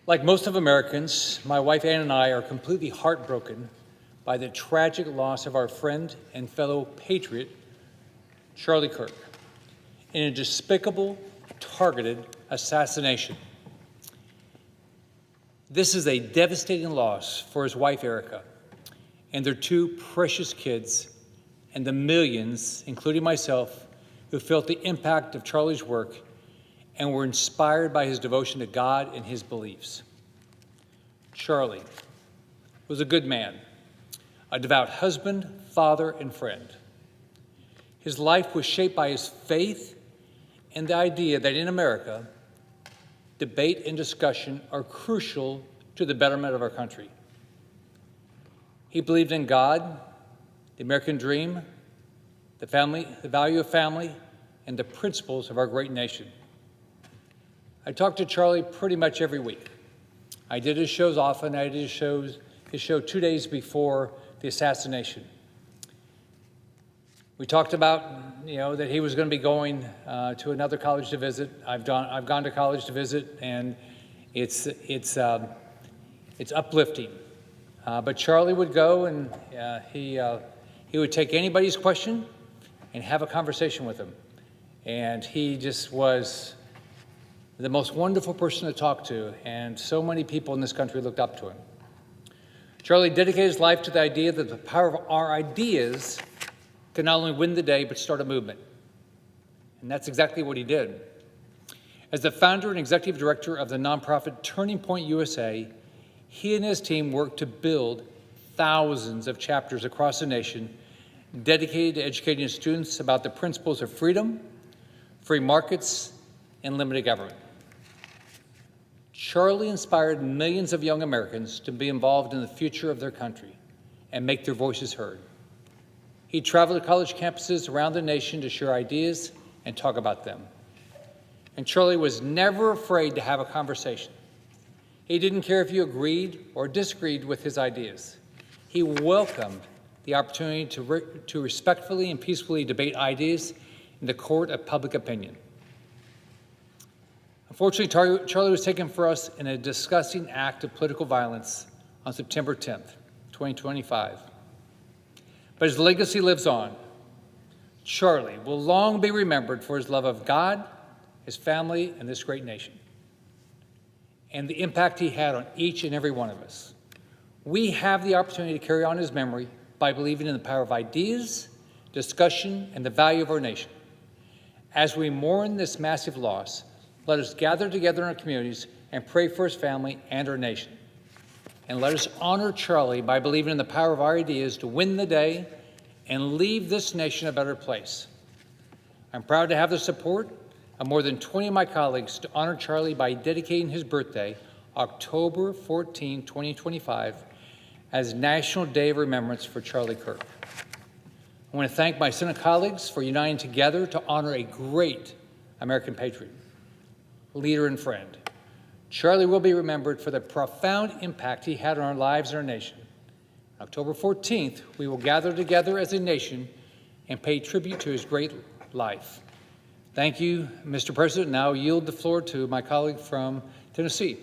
Like most of Americans, my wife Ann and I are completely heartbroken by the tragic loss of our friend and fellow patriot, Charlie Kirk, in a despicable, targeted assassination. This is a devastating loss for his wife, Erica, and their two precious kids, and the millions, including myself, who felt the impact of Charlie's work and were inspired by his devotion to God and his beliefs. Charlie was a good man, a devout husband, father, and friend. His life was shaped by his faith and the idea that in America, debate and discussion are crucial to the betterment of our country. He believed in God, the American dream, the value of family, and the principles of our great nation. I talked to Charlie pretty much every week. I did his shows often. I did his show 2 days before the assassination. We talked about, that he was going to be going to another college to visit. I've gone to college to visit, and it's uplifting. But Charlie would go, and he would take anybody's question and have a conversation with them. And he just was the most wonderful person to talk to, and so many people in this country looked up to him. Charlie dedicated his life to the idea that the power of our ideas can not only win the day, but start a movement. And that's exactly what he did. As the founder and executive director of the nonprofit Turning Point USA, he and his team worked to build thousands of chapters across the nation dedicated to educating students about the principles of freedom, free markets, and limited government. Charlie inspired millions of young Americans to be involved in the future of their country and make their voices heard. He traveled to college campuses around the nation to share ideas and talk about them. And Charlie was never afraid to have a conversation. He didn't care if you agreed or disagreed with his ideas. He welcomed the opportunity to respectfully and peacefully debate ideas in the court of public opinion. Unfortunately, Charlie was taken from us in a disgusting act of political violence on September 10th, 2025. But his legacy lives on. Charlie will long be remembered for his love of God, his family, and this great nation, and the impact he had on each and every one of us. We have the opportunity to carry on his memory by believing in the power of ideas, discussion, and the value of our nation. As we mourn this massive loss, let us gather together in our communities and pray for his family and our nation. And let us honor Charlie by believing in the power of our ideas to win the day and leave this nation a better place. I'm proud to have the support of more than 20 of my colleagues to honor Charlie by dedicating his birthday, October 14, 2025, as National Day of Remembrance for Charlie Kirk. I want to thank my Senate colleagues for uniting together to honor a great American patriot, leader, and friend. Charlie will be remembered for the profound impact he had on our lives and our nation. October 14th, we will gather together as a nation and pay tribute to his great life. Thank you, Mr. President. Now I yield the floor to my colleague from Tennessee.